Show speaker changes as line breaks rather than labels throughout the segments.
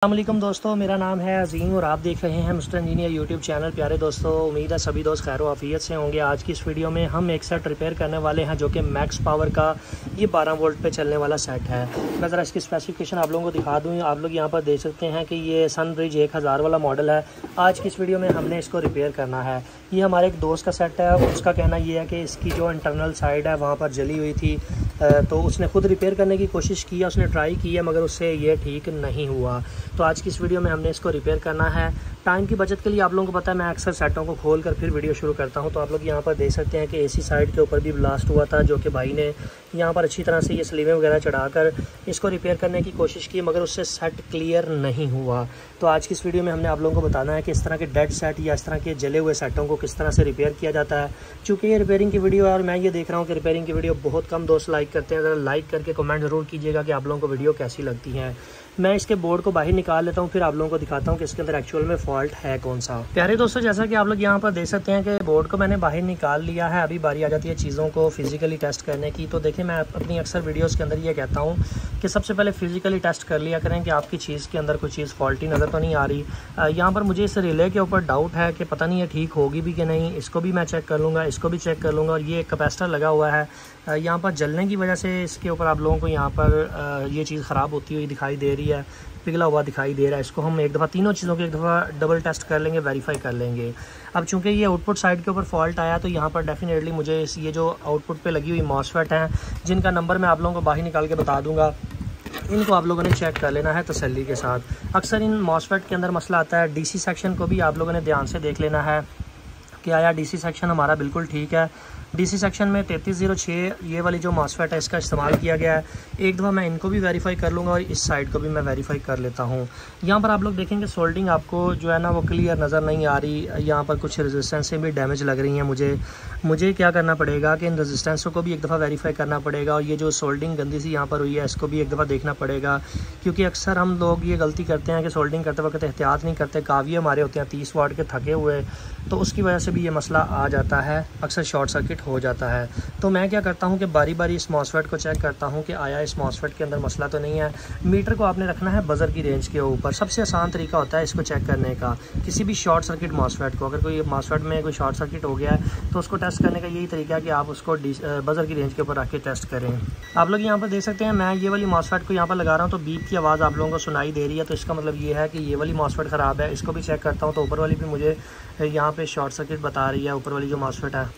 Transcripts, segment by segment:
अस्सलामुअलैकुम दोस्तों, मेरा नाम है अजीम और आप देख रहे हैं मिस्टर इंजीनियर यूट्यूब चैनल। प्यारे दोस्तों, उम्मीद है सभी दोस्त खैर आफियत से होंगे। आज की इस वीडियो में हम एक सेट रिपेयर करने वाले हैं जो कि मैक्स पावर का ये 12 वोल्ट पे चलने वाला सेट है। मैं ज़रा इसकी स्पेसिफिकेशन आप लोगों को दिखा दूँ। आप लोग यहाँ पर देख सकते हैं कि ये सनब्रिज 1000 वाला मॉडल है। आज की इस वीडियो में हमने इसको रिपेयर करना है। ये हमारे एक दोस्त का सेट है। उसका कहना ये है कि इसकी जो इंटरनल साइड है वहाँ पर जली हुई थी, तो उसने खुद रिपेयर करने की कोशिश की, उसने ट्राई की है, मगर उससे ये ठीक नहीं हुआ। तो आज की इस वीडियो में हमने इसको रिपेयर करना है। टाइम की बचत के लिए आप लोगों को पता है मैं अक्सर सेटों को खोल कर फिर वीडियो शुरू करता हूं। तो आप लोग यहां पर देख सकते हैं कि एसी साइड के ऊपर भी ब्लास्ट हुआ था, जो कि भाई ने यहां पर अच्छी तरह से ये स्लीवें वगैरह चढ़ाकर इसको रिपेयर करने की कोशिश की, मगर उससे सेट क्लियर नहीं हुआ। तो आज की इस वीडियो में हमने आप लोगों को बताना है कि इस तरह के डेड सेट या इस तरह के जले हुए सेटों को किस तरह से रिपेयर किया जाता है। चूँकि ये रिपेयरिंग की वीडियो है और मैं ये देख रहा हूँ कि रिपेयरिंग की वीडियो बहुत कम दोस्त लाइक करते हैं। ज़रा लाइक करके कमेंट ज़रूर कीजिएगा कि आप लोगों को वीडियो कैसी लगती है। मैं इसके बोर्ड को बाहर निकाल लेता हूँ, फिर आप लोगों को दिखाता हूँ कि इसके अंदर एक्चुअल में फॉल्ट है कौन सा। प्यारे दोस्तों, जैसा कि आप लोग यहाँ पर देख सकते हैं कि बोर्ड को मैंने बाहर निकाल लिया है। अभी बारी आ जाती है चीज़ों को फिजिकली टेस्ट करने की। तो देखिए, मैं अपनी अक्सर वीडियोस के अंदर ये कहता हूँ कि सबसे पहले फिजिकली टेस्ट कर लिया करें कि आपकी चीज़ के अंदर कोई चीज़ फॉल्टी नज़र तो नहीं आ रही। यहाँ पर मुझे इस रिले के ऊपर डाउट है कि पता नहीं ये ठीक होगी भी कि नहीं। इसको भी मैं चेक कर लूँगा, इसको भी चेक कर लूँगा। और ये कैपेसिटर लगा हुआ है, यहाँ पर जलने की वजह से इसके ऊपर आप लोगों को यहाँ पर ये चीज़ ख़राब होती हुई दिखाई दे रही है, पिघला हुआ दिखाई दे रहा है। इसको हम एक दफ़ा तीनों चीज़ों के एक दफ़ा डबल टेस्ट कर लेंगे, वेरीफाई कर लेंगे। अब चूंकि ये आउटपुट साइड के ऊपर फॉल्ट आया, तो यहाँ पर डेफिनेटली मुझे ये जो आउटपुट पे लगी हुई मॉसफेट हैं, जिनका नंबर मैं आप लोगों को बाहर निकाल के बता दूँगा, इनको आप लोगों ने चेक कर लेना है तसल्ली के साथ। अक्सर इन मॉसफेट के अंदर मसला आता है। डीसी सेक्शन को भी आप लोगों ने ध्यान से देख लेना है कि आया डीसी सेक्शन हमारा बिल्कुल ठीक है। डीसी सेक्शन में 3306 ये वाली जो मॉसफेट है इसका इस्तेमाल किया गया है। एक दफ़ा मैं इनको भी वेरीफाई कर लूँगा और इस साइड को भी मैं वेरीफाई कर लेता हूँ। यहाँ पर आप लोग देखेंगे सोल्डिंग आपको जो है ना वो क्लियर नज़र नहीं आ रही। यहाँ पर कुछ रेजिस्टेंसें भी डैमेज लग रही हैं। मुझे क्या करना पड़ेगा कि इन रेजिस्टेंसों को भी एक दफ़ा वेरीफाई करना पड़ेगा, और ये जो सोल्डिंग गंदी सी यहाँ पर हुई है इसको भी एक दफ़ा देखना पड़ेगा। क्योंकि अक्सर हम लोग ये गलती करते हैं कि सोल्डिंग करते वक्त एहतियात नहीं करते। काविये हमारे होते हैं 30 वाट के थके हुए, तो उसकी वजह से भी ये मसला आ जाता है, अक्सर शॉर्ट सर्किट हो जाता है। तो मैं क्या करता हूँ कि बारी बारी इस मॉसफेट को चेक करता हूँ कि आया इस मॉसफेट के अंदर मसला तो नहीं है। मीटर को आपने रखना है बजर की रेंज के ऊपर। सबसे आसान तरीका होता है इसको चेक करने का। किसी भी शॉर्ट सर्किट मॉसफेट को, अगर कोई मॉसफेट में कोई शॉर्ट सर्किट हो गया है तो उसको टेस्ट करने का यही तरीका है कि आप उसको बजर की रेंज के ऊपर रख के टेस्ट करें। आप लोग यहाँ पर देख सकते हैं मैं ये वाली मॉसफेट को यहाँ पर लगा रहा हूँ, तो बीप की आवाज़ आप लोगों को सुनाई दे रही है। तो इसका मतलब ये है कि ये वाली मॉसफेट ख़राब है। इसको भी चेक करता हूँ तो ऊपर वाली भी मुझे यहाँ पे शॉर्ट सर्किट बता रही है, ऊपर वाली जो मॉसफेट है।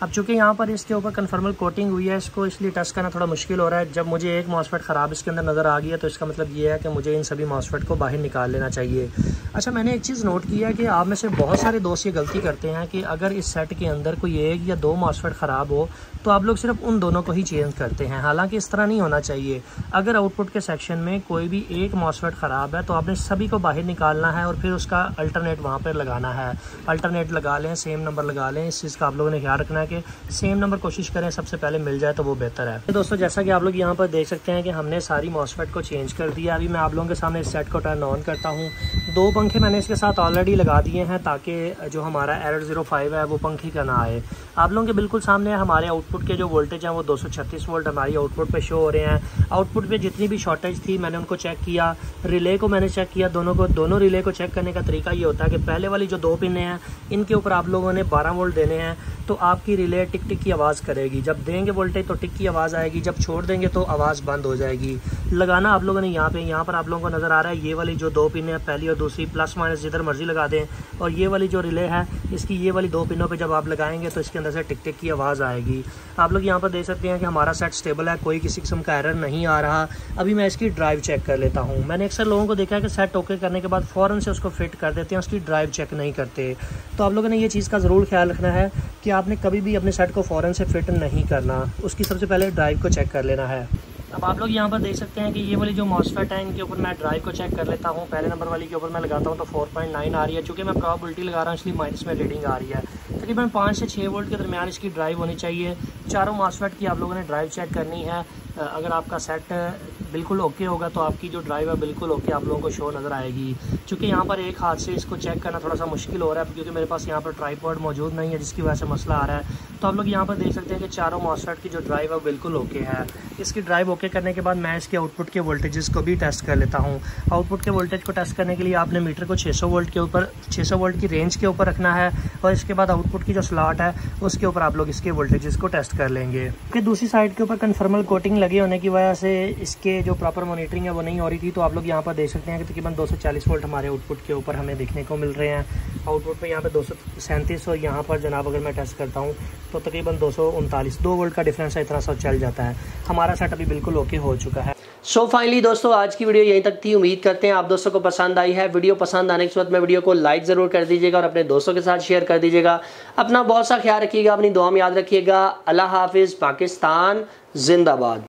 अब चूँकि यहाँ पर इसके ऊपर कन्फर्मल कोटिंग हुई है, इसको इसलिए टेस्ट करना थोड़ा मुश्किल हो रहा है। जब मुझे एक मॉसफेट ख़राब इसके अंदर नज़र आ गई है तो इसका मतलब ये है कि मुझे इन सभी मॉसफेट को बाहर निकाल लेना चाहिए। अच्छा, मैंने एक चीज़ नोट की है कि आप में से बहुत सारे दोस्त ये गलती करते हैं कि अगर इस सेट के अंदर कोई एक या दो मॉसफेट ख़राब हो तो आप लोग सिर्फ उन दोनों को ही चेंज करते हैं। हालांकि इस तरह नहीं होना चाहिए। अगर आउटपुट के सेक्शन में कोई भी एक मॉसफेट ख़राब है तो आपने सभी को बाहर निकालना है और फिर उसका अल्टरनेट वहाँ पर लगाना है। अल्टरनेट लगा लें, सेम नंबर लगा लें। इस चीज़ का आप लोगों ने ख्याल रखना है कि सेम नंबर कोशिश करें सबसे पहले मिल जाए तो वो बेहतर है। दोस्तों, जैसा कि आप लोग यहाँ पर देख सकते हैं कि हमने सारी मॉसफेट को चेंज कर दिया। अभी मैं आप लोगों के सामने इस सेट को टर्न ऑन करता हूँ। 2 पंखे मैंने इसके साथ ऑलरेडी लगा दिए हैं ताकि जो हमारा एरर 05 है वो पंखे का ना आए। आप लोगों के बिल्कुल सामने हमारे आउटपुट के जो वोल्टेज हैं वो 236 वोल्ट हमारी आउटपुट पे शो हो रहे हैं। आउटपुट पे जितनी भी शॉर्टेज थी मैंने उनको चेक किया। रिले को मैंने चेक किया, दोनों रिले को चेक करने का तरीका ये होता है कि पहले वाली जो 2 पिन हैं इनके ऊपर आप लोगों ने 12 वोल्ट देने हैं, तो आपकी रिले टिक टिक की आवाज़ करेगी। जब देंगे वोल्टेज तो टिक की आवाज़ आएगी, जब छोड़ देंगे तो आवाज़ बंद हो जाएगी। लगाना आप लोगों ने यहाँ पर आप लोगों को नज़र आ रहा है ये वाली जो 2 पिन है, पहली और दूसरी, प्लस माइनस जिधर मर्जी लगा दें। और ये वाली जो रिले है इसकी ये वाली 2 पिनों पे जब आप लगाएंगे तो इसके अंदर से टिक टिक की आवाज़ आएगी। आप लोग यहाँ पर देख सकते हैं कि हमारा सेट स्टेबल है, कोई किसी किस्म का एरर नहीं आ रहा। अभी मैं इसकी ड्राइव चेक कर लेता हूँ। मैंने अक्सर लोगों को देखा है कि सेट ओके करने के बाद फ़ौरन से उसको फिट कर देते हैं, उसकी ड्राइव चेक नहीं करते। तो आप लोगों ने ये चीज़ का ज़रूर ख्याल रखना है कि आपने कभी भी अपने सेट को फ़ौरन से फिट नहीं करना, उसकी सबसे पहले ड्राइव को चेक कर लेना है। अब आप लोग यहाँ पर देख सकते हैं कि ये वाली जो मॉसफेट है इनके ऊपर मैं ड्राइव को चेक कर लेता हूँ। पहले नंबर वाली के ऊपर मैं लगाता हूँ तो 4.9 आ रही है। चूँकि मैं प्रोबेबिलिटी लगा रहा हूँ इसलिए माइनस में रीडिंग आ रही है। तकरीबन 5 से 6 वोल्ट के दरमियान इसकी ड्राइव होनी चाहिए। चारों मॉसफेट की आप लोगों ने ड्राइव चेक करनी है। अगर आपका सेट बिल्कुल ओके होगा तो आपकी जो ड्राइव है बिल्कुल ओके आप लोगों को शो नज़र आएगी। चूँकि यहाँ पर एक हाथ से इसको चेक करना थोड़ा सा मुश्किल हो रहा है क्योंकि मेरे पास यहाँ पर ट्राइपॉड मौजूद नहीं है, जिसकी वजह से मसला आ रहा है। तो आप लोग यहाँ पर देख सकते हैं कि चारों मॉसफेट की जो ड्राइव है बिल्कुल ओके है। इसकी ड्राइव ओके करने के बाद मैं इसके आउटपुट के वोल्टेजेस को भी टेस्ट कर लेता हूँ। आउटपुट के वोल्टेज को टेस्ट करने के लिए आपने मीटर को 600 वोल्ट के ऊपर 600 वोल्ट की रेंज के ऊपर रखना है और इसके बाद आउटपुट की जो स्लॉट है उसके ऊपर आप लोग इसके वोल्टेजेस को टेस्ट कर लेंगे। फिर दूसरी साइड के ऊपर कन्फर्मल कोटिंग लगे होने की वजह से इसके जो प्रॉपर मॉनिटरिंग है वो नहीं हो रही थी। तो आप लोग यहाँ पर देख सकते हैं कि तकरीबन 240 वोल्ट हमारे आउटपुट के ऊपर हमें देखने को मिल रहे हैं। आउटपुट पे यहाँ पे 237 और यहाँ पर जनाब अगर मैं टेस्ट करता हूँ तो तकरीबन 239 2 वोल्ट का डिफरेंस है, इतना सा चल जाता है। हमारा सेट अभी बिल्कुल ओके हो चुका है। सो फाइनली दोस्तों आज की वीडियो यहीं तक थी। उम्मीद करते हैं आप दोस्तों को पसंद आई है। वीडियो पसंद आने के बाद में वीडियो को लाइक ज़रूर कर दीजिएगा और अपने दोस्तों के साथ शेयर कर दीजिएगा। अपना बहुत सा ख्याल रखिएगा, अपनी दुआ में याद रखिएगा। अल्लाह हाफिज़। पाकिस्तान जिंदाबाद।